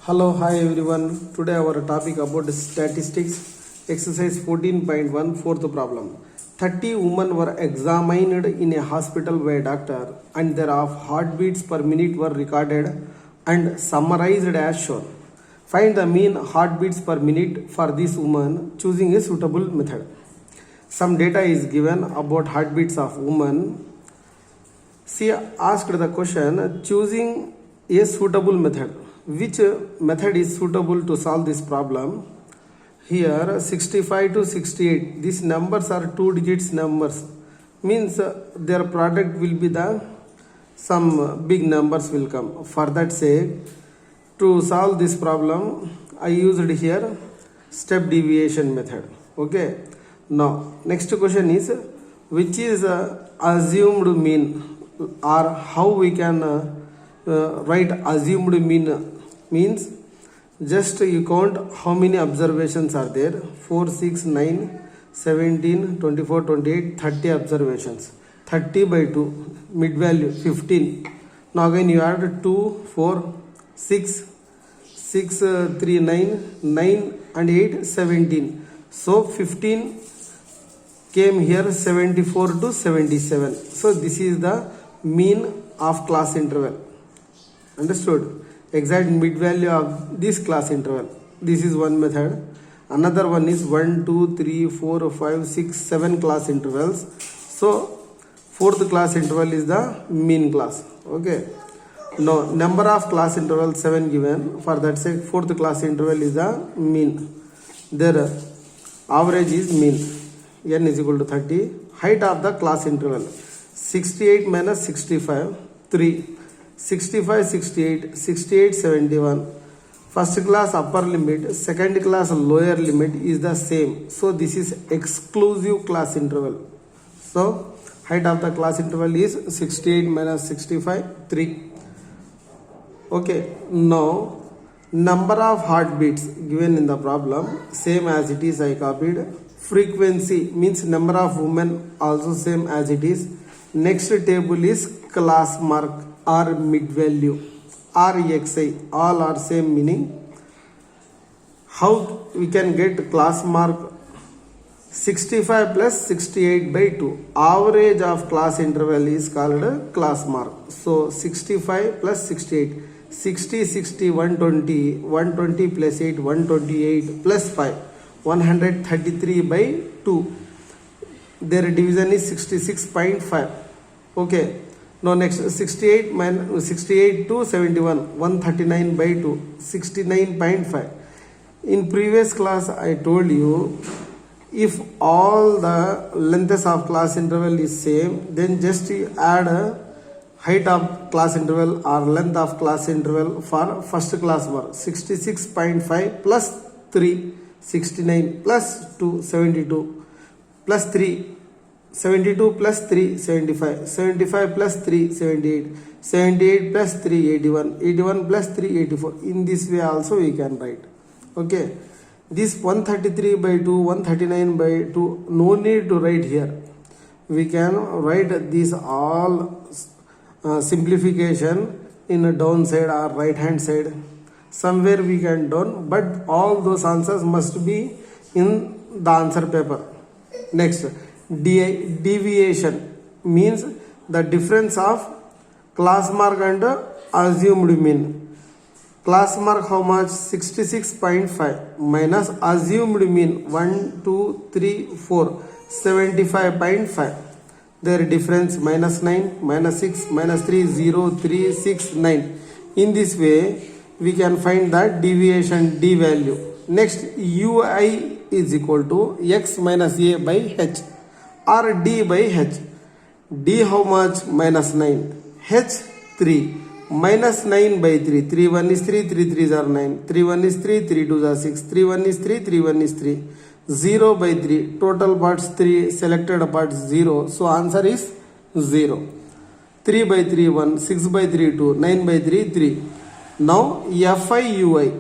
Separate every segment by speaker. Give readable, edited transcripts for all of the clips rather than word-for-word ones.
Speaker 1: Hello, hi everyone. Today our topic about statistics, exercise 14.1, fourth problem. 30 women were examined in a hospital by a doctor and their heartbeats per minute were recorded and summarized as shown. Find the mean heartbeats per minute for this woman choosing a suitable method. Some data is given about heartbeats of women. She asked the question choosing a suitable method. Which method is suitable to solve this problem? Here 65 to 68, these numbers are two digits numbers, means their product will be the some big numbers will come. For that sake, to solve this problem I used here step deviation method. Okay, now next question is which is assumed mean, or how we can write assumed mean. Means just you count how many observations are there: 4, 6, 9, 17, 24, 28, 30 observations. 30 by 2, mid value 15. Now again you add 2, 4, 6, 3, 9, 9 and 8, 17. So 15 came here, 74 to 77. So this is the mean of class interval. Understood? Exact mid value of this class interval. This is one method. Another one is 1, 2, 3, 4, 5, 6, 7 class intervals. So fourth class interval is the mean class. Okay. Now number of class intervals 7 given. For that sake fourth class interval is the mean. Their average is mean. N is equal to 30. Height of the class interval 68 minus 65, 3. 65, 68, 68, 71. First class upper limit, second class lower limit is the same. So this is exclusive class interval. So height of the class interval is 68 minus 65, 3. Okay, now number of heartbeats given in the problem, same as it is I copied. Frequency means number of women, also same as it is. Next table is class mark or mid value or xi, all are same meaning. How we can get class mark? 65 plus 68 by 2. Average of class interval is called class mark. So 65 plus 68, 60, 60, 120, 120 plus 8, 128 plus 5, 133 by 2. Their division is 66.5. Okay. Now next 68 to 71, 139 by 2, 69.5. In previous class I told you if all the lengths of class interval is same, then just add a height of class interval or length of class interval for first class bar. 66.5 plus 3, 69 plus 2, 72 plus 3, 72 plus 3, 75, 75 plus 3, 78, 78 plus 3, 81, 81 plus 3, 84. In this way also we can write. Okay. This 133 by 2, 139 by 2, no need to write here. We can write these all simplification in a down side or right hand side. Somewhere we can down, but all those answers must be in the answer paper. Next. Deviation means the difference of class mark and assumed mean. Class mark how much? 66.5 minus assumed mean 1, 2, 3, 4, 75.5. Their difference minus 9, minus 6, minus 3, 0, 3, 6, 9. In this way we can find that deviation D value. Next UI is equal to X minus A by H. Or D by H. D how much? Minus 9. H 3. Minus 9 by 3. 3 1 is 3, 3 3s are 9. 3 1 is 3, 3 2s are 6. 3 1 is 3, 3 1 is 3. 0 by 3. Total parts 3, selected parts 0. So answer is 0. 3 by 3 1, 6 by 3 2, 9 by 3 3. Now FI UI.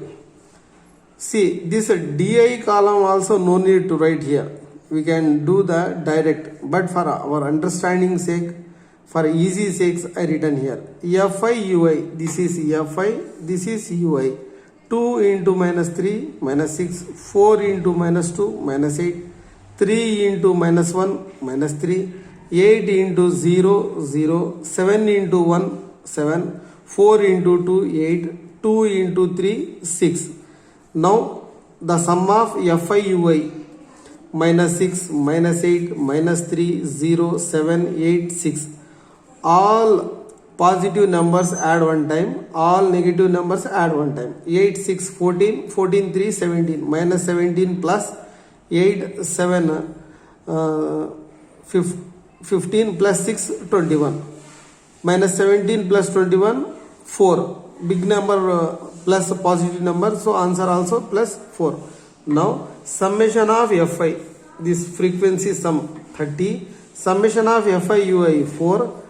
Speaker 1: See this DI column also no need to write here. We can do the direct, but for our understanding sake, for easy sakes I written here FI UI. This is FI, this is UI. 2 into minus 3 minus 6, 4 into minus 2 minus 8, 3 into minus 1 minus 3, 8 into 0 0, 7 into 1 7, 4 into 2 8, 2 into 3 6. Now the sum of FIUI minus 6 minus 8 minus 3 0 7 8 6, all positive numbers add one time, all negative numbers add one time. 8 6 14, 14 3 17, minus 17 plus 8 7 15 plus 6 21, minus 17 plus 21 4, big number plus positive number, so answer also plus 4. Now summation of Fi, this frequency sum 30, summation of FIUI 4,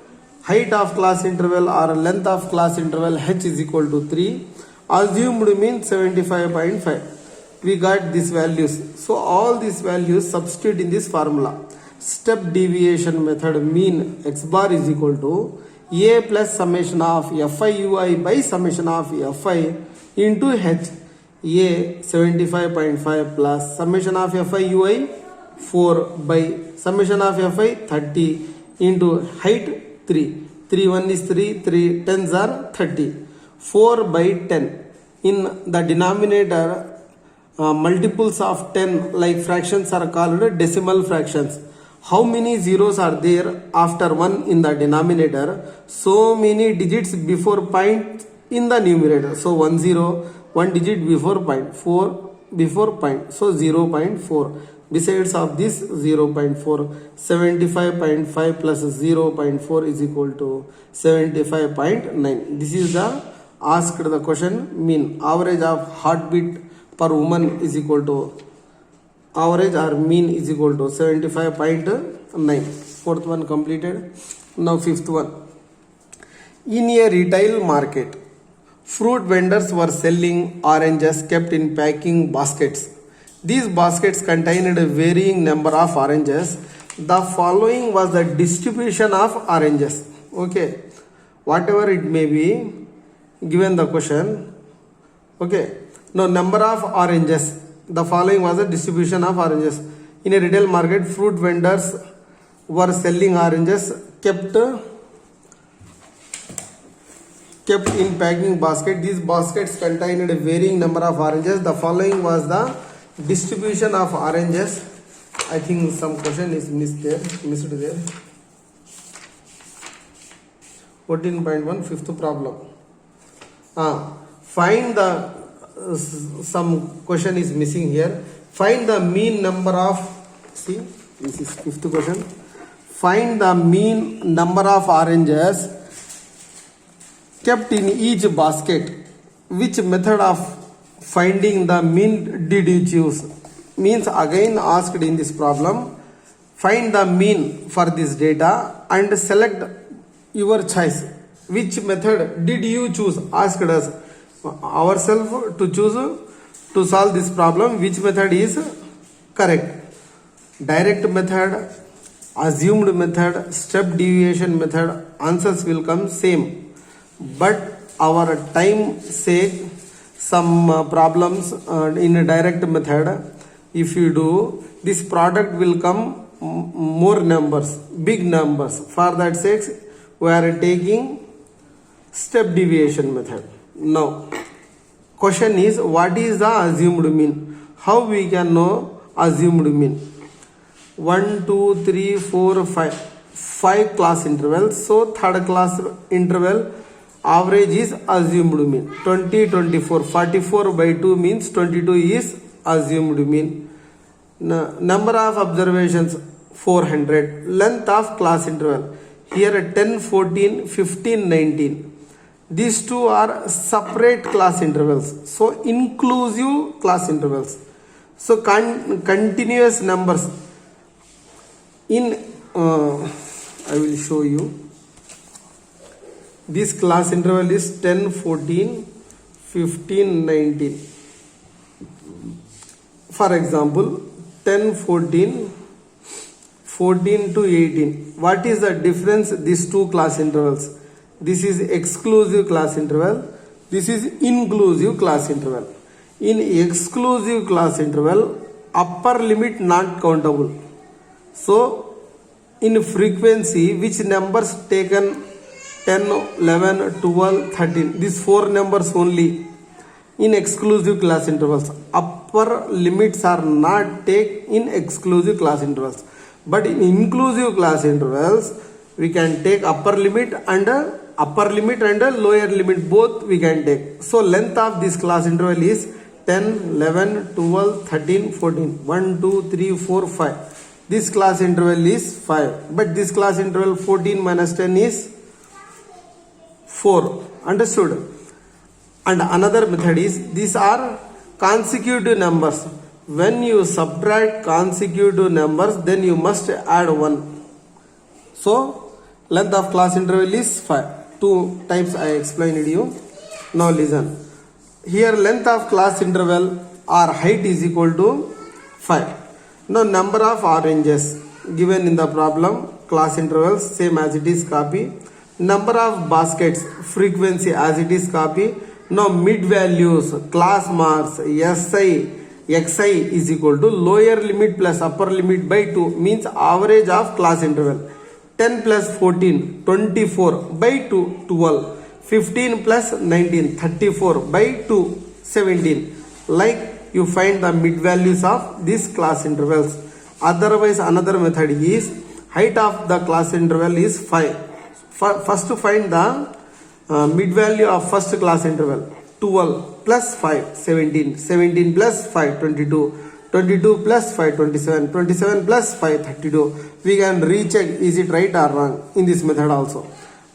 Speaker 1: height of class interval or length of class interval h is equal to 3, assumed mean 75.5. We got these values, so all these values substitute in this formula. Step deviation method, mean x bar is equal to a plus summation of FIUI by summation of Fi into h. A 75.5 plus summation of FIUI 4 by summation of Fi 30 into height 3. 3 1 is 3, 3 10s are 30. 4 by 10. In the denominator, multiples of 10 like fractions are called decimal fractions. How many zeros are there after 1 in the denominator? So many digits before point in the numerator. So 1 0, 1 digit before point, 4 before point, so 0.4. Besides of this 0.4, 75.5 plus 0.4 is equal to 75.9. This is the asked the question. Mean average of heartbeat per woman is equal to, average or mean is equal to 75.9. Fourth one completed. Now fifth one. In a retail market, fruit vendors were selling oranges kept in packing baskets. These baskets contained a varying number of oranges. The following was the distribution of oranges. Okay, whatever it may be, given the question. Okay, now number of oranges. The following was the distribution of oranges. In a retail market, fruit vendors were selling oranges kept in packing basket. These baskets contained a varying number of oranges. The following was the distribution of oranges. I think some question is missed there. 14.1, fifth problem. Find the some question is missing here. Find the mean number of, see, this is fifth question. Find the mean number of oranges kept in each basket. Which method of finding the mean did you choose? Means again asked in this problem. Find the mean for this data and select your choice. Which method did you choose? Asked us ourselves to choose to solve this problem. Which method is correct? Direct method, assumed method, step deviation method, answers will come same. But our time sake, some problems in a direct method, if you do, this product will come more numbers, big numbers. For that sake, we are taking step deviation method. Now, question is, what is the assumed mean? How we can know assumed mean? 1, 2, 3, 4, 5. 5 class intervals. So, third class interval average is assumed mean. 20, 24. 44 by 2 means 22 is assumed mean. Number of observations 400. Length of class interval. Here 10, 14, 15, 19. These two are separate class intervals. So inclusive class intervals. So continuous numbers. In I will show you. This class interval is 10, 14, 15, 19. For example, 10, 14, 14 to 18. What is the difference these two class intervals? This is exclusive class interval. This is inclusive class interval. In exclusive class interval, upper limit not countable. So, in frequency, which numbers taken 10, 11, 12, 13? These 4 numbers only. In exclusive class intervals, upper limits are not taken in exclusive class intervals. But in inclusive class intervals, we can take upper limit and lower limit, both we can take. So length of this class interval is 10, 11, 12, 13, 14. 1, 2, 3, 4, 5. This class interval is 5. But this class interval 14 minus 10 is 4. Understood? And another method is, these are consecutive numbers. When you subtract consecutive numbers, then you must add 1. So, length of class interval is 5. 2 times I explained you. Now listen. Here length of class interval or height is equal to 5. Now number of oranges given in the problem, class intervals same as it is, copy. Number of baskets, frequency as it is, copy. Now mid values, class marks, SI, XI is equal to lower limit plus upper limit by 2 means average of class interval. 10 plus 14, 24 by 2, 12. 15 plus 19, 34 by 2, 17. Like you find the mid values of these class intervals. Otherwise another method is, height of the class interval is 5. First to find the mid value of first class interval. 12 plus 5, 17. 17 plus 5, 22. 22 plus 5, 27. 27 plus 5, 32. We can recheck is it right or wrong in this method also.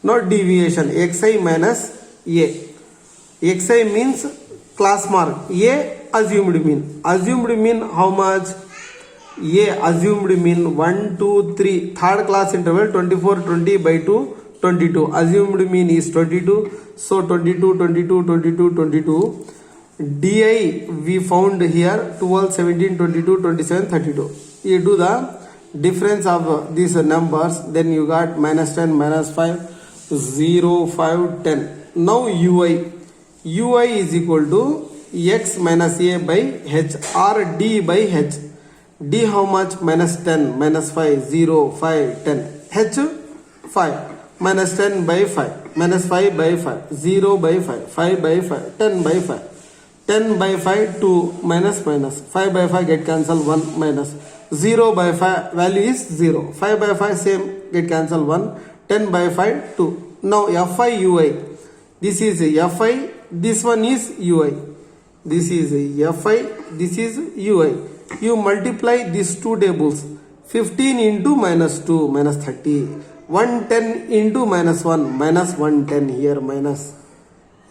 Speaker 1: Now deviation, xi minus a. Xi means class mark. A assumed mean. Assumed mean how much? A assumed mean 1, 2, 3. Third class interval 24, 20 by 2. 22. Assumed mean is 22. So 22, 22, 22, 22. Di we found here 12, 17, 22, 27, 32. You do the difference of these numbers, then you got minus 10, minus 5, 0, 5, 10. Now ui. Ui is equal to x minus a by h or d by h. D how much? Minus 10, minus 5, 0, 5, 10. H 5. Minus 10 by 5, minus 5 by 5, 0 by 5, 5 by 5, 10 by 5. 10 by 5, 2, minus, 5 by 5 get cancel, 1, minus. 0 by 5 value is 0. 5 by 5 same get cancel, 1. 10 by 5, 2. Now Fi Ui. This is Fi, this one is Ui. This is Fi, this is Ui. You multiply these two tables. 15 into minus 2, minus 30. 110 into minus 1, minus 110 here, minus.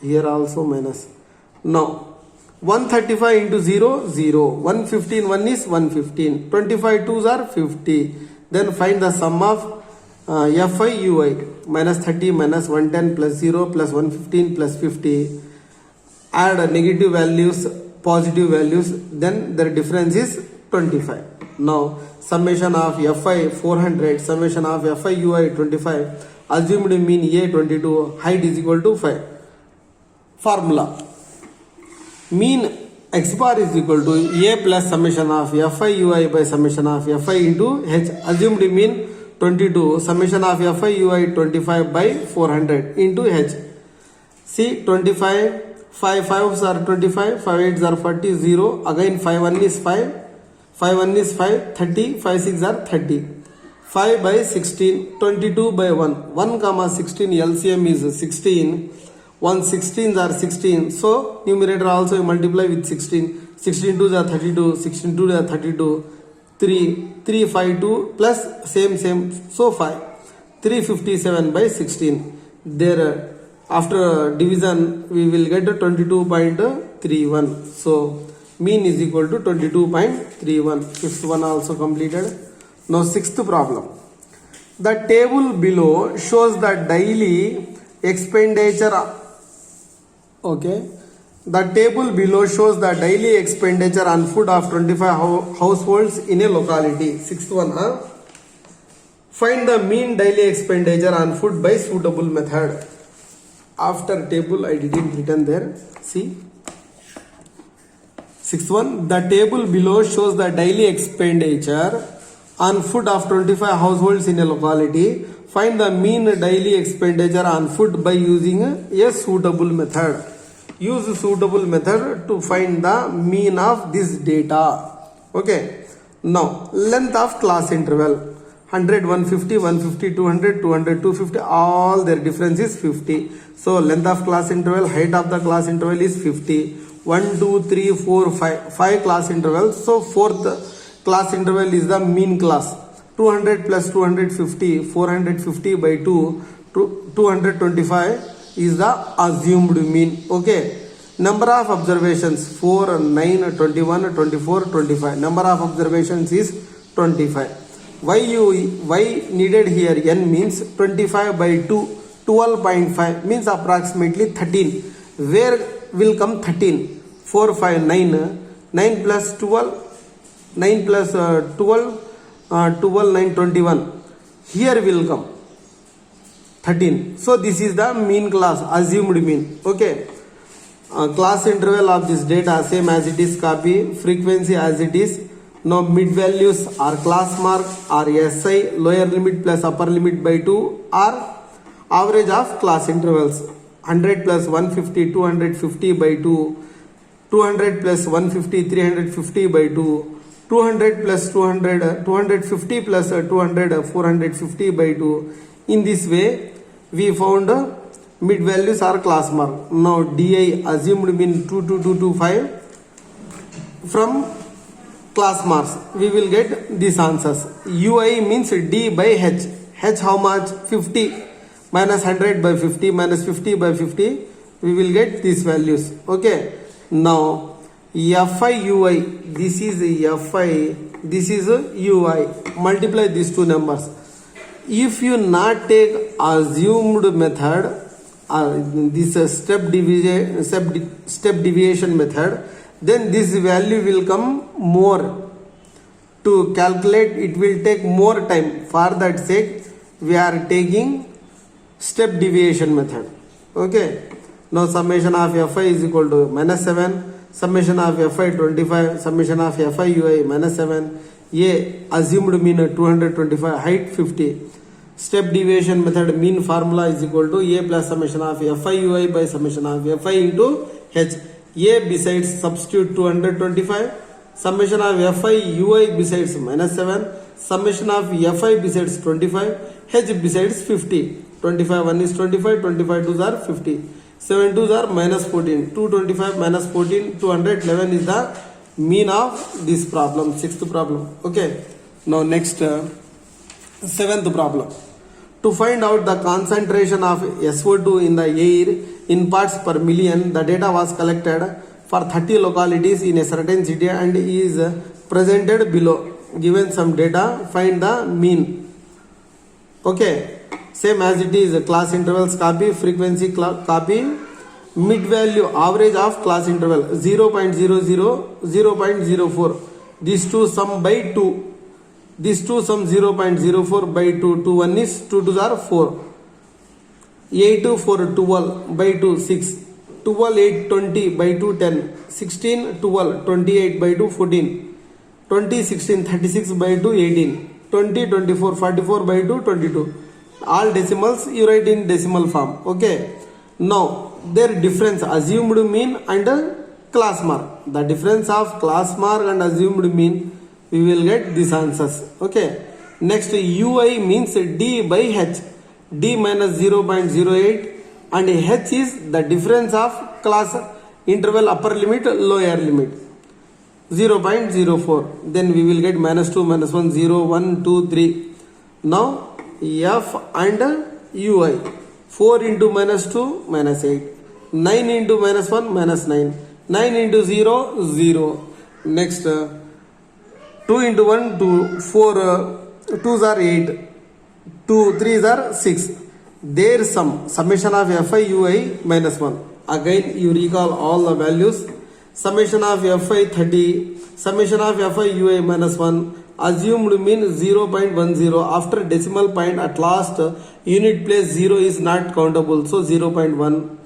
Speaker 1: Here also minus. Now 135 into 0, 0. 115, 1 is 115. 25 2s are 50. Then find the sum of Fi Ui. Minus 30 minus 110 plus 0 plus 115 plus 50. Add negative values, positive values. Then the difference is 25. Now summation of Fi 400, summation of Fi Ui 25. Assumed mean A 22. Height is equal to 5. Formula. Mean x bar is equal to a plus summation of Fi Ui by summation of Fi into h. Assumed mean 22, summation of Fi Ui 25 by 400 into h. See 25, 5 5s are 25, 5 8s are 40, 0. Again 5 1 is 5, 5 1 is 5, 30, 5 6 are 30. 5 by 16, 22 by 1. 1 comma 16 LCM is 16. 1 16s are 16. So numerator also you multiply with 16. 16 2s are 32. 16 2s are 32. 3 5 2 plus same. So 5. 357 by 16. There after division we will get 22.31. So mean is equal to 22.31. Fifth one also completed. Now sixth problem. The table below shows the daily expenditure. Okay. The table below shows the daily expenditure on food of 25 households in a locality. Sixth one. Find the mean daily expenditure on food by suitable method. after table I didn't written there. See, sixth one, the table below shows the daily expenditure on food of 25 households in a locality. Find the mean daily expenditure on food by using a suitable method. Use suitable method to find the mean of this data. Okay, now length of class interval 100, 150, 150, 200, 200, 250, all their difference is 50. So length of class interval, height of the class interval is 50. 1, 2, 3, 4, 5 class intervals. So fourth class interval is the mean class. 200 plus 250, 450 by 2, 225 is the assumed mean. Okay. Number of observations 4, 9, 21, 24, 25. Number of observations is 25. Why needed here? N means 25 by 2, 12.5 means approximately 13. Where will come 13? 4, 5, 9. 9 plus 12, 9 plus 12, 12, 9, 21. Here will come 13. So this is the mean class, assumed mean. Okay. Class interval of this data same as it is, copy. Frequency as it is. Now mid values are class mark or SI, lower limit plus upper limit by 2 or average of class intervals. 100 plus 150, 250 by 2. 200 plus 150, 350 by 2. 200 plus 200, 250 plus 200, 450 by 2. In this way, we found mid values are class mark. Now DI assumed mean 22225 from class marks. We will get these answers. UI means D by H. H how much? 50 minus 100 by 50 minus 50 by 50. We will get these values. Okay. Now FI UI. This is FI. This is UI. Multiply these two numbers. If you not take assumed method, this step deviation method, then this value will come more. To calculate, it will take more time. For that sake, we are taking step deviation method. Okay. Now summation of Fi is equal to minus 7. Summation of Fi 25. Summation of Fi UI minus 7. A assumed mean 225. Height 50. Step deviation method mean formula is equal to A plus summation of Fi UI by summation of Fi into H. A besides substitute 225. Summation of Fi UI besides minus 7. Summation of Fi besides 25. H besides 50. 25 1 is 25. 25 2s are 50. 7 2s are minus 14. 225 minus 14. 211 is the mean of this problem. Sixth problem. Okay. Now next seventh problem. To find out the concentration of SO2 in the air in parts per million, the data was collected for 30 localities in a certain city and is presented below. Given some data, find the mean. Okay, same as it is, class intervals copy, frequency copy, mid value average of class interval 0.00, 0.04. These two sum by 2. These two sum 0.04 by 2. 2 1 is 2 2s are 4. 8 4 12 by 2 6. 12 8 20 by 2 10. 16 12 28 by 2 14. 20 16 36 by 2 18. 20 24 44 by 2 22. All decimals you write in decimal form. Okay. Now their difference assumed mean and class mark. The difference of class mark and assumed mean, we will get these answers. Okay. Next UI means D by H. D minus 0.08 and H is the difference of class interval upper limit lower limit 0.04. Then we will get minus 2 minus 1 0 1 2 3. Now F and UI 4 into minus 2 minus 8. 9 into minus 1 minus 9. 9 into 0 0. Next 2 into 1 2 4 2s are 8. 2 3s are 6. Their summation of Fi UI minus 1. Again you recall all the values. Summation of Fi 30. Summation of Fi UI minus 1. assumed mean 0.10. After decimal point at last unit place 0 is not countable, so 0.1.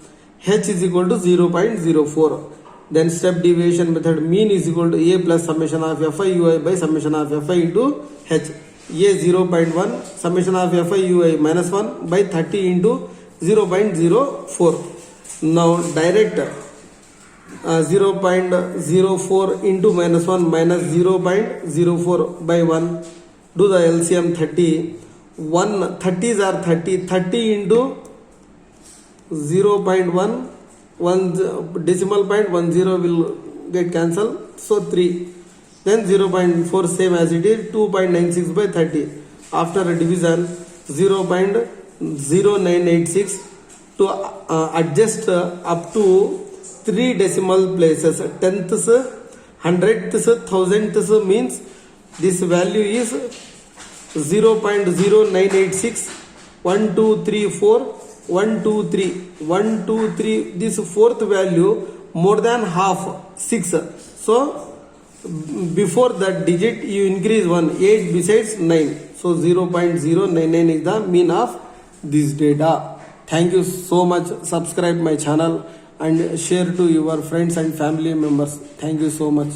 Speaker 1: H is equal to 0.04. Then step deviation method, mean is equal to A plus summation of Fi ui by summation of Fi into H. A 0.1 summation of Fi ui minus 1 by 30 into 0.04. Now direct 0.04 into minus 1 minus 0.04 by 1. Do the LCM 30. 1 30s are 30. 30 into 0.1, 1 decimal point 10 will get cancelled, so 3. Then 0.4 same as it is, 2.96 by 30. After a division 0.0986 to adjust up to 3 decimal places, tenths, hundredths, thousandths means this value is 0.0986, 1 2 3 4, 1 2 3, 1 2 3, this fourth value more than half, 6. So before that digit you increase 1, 8 besides 9. So 0.099 is the mean of this data. Thank you so much. Subscribe my channel and share to your friends and family members. Thank you so much.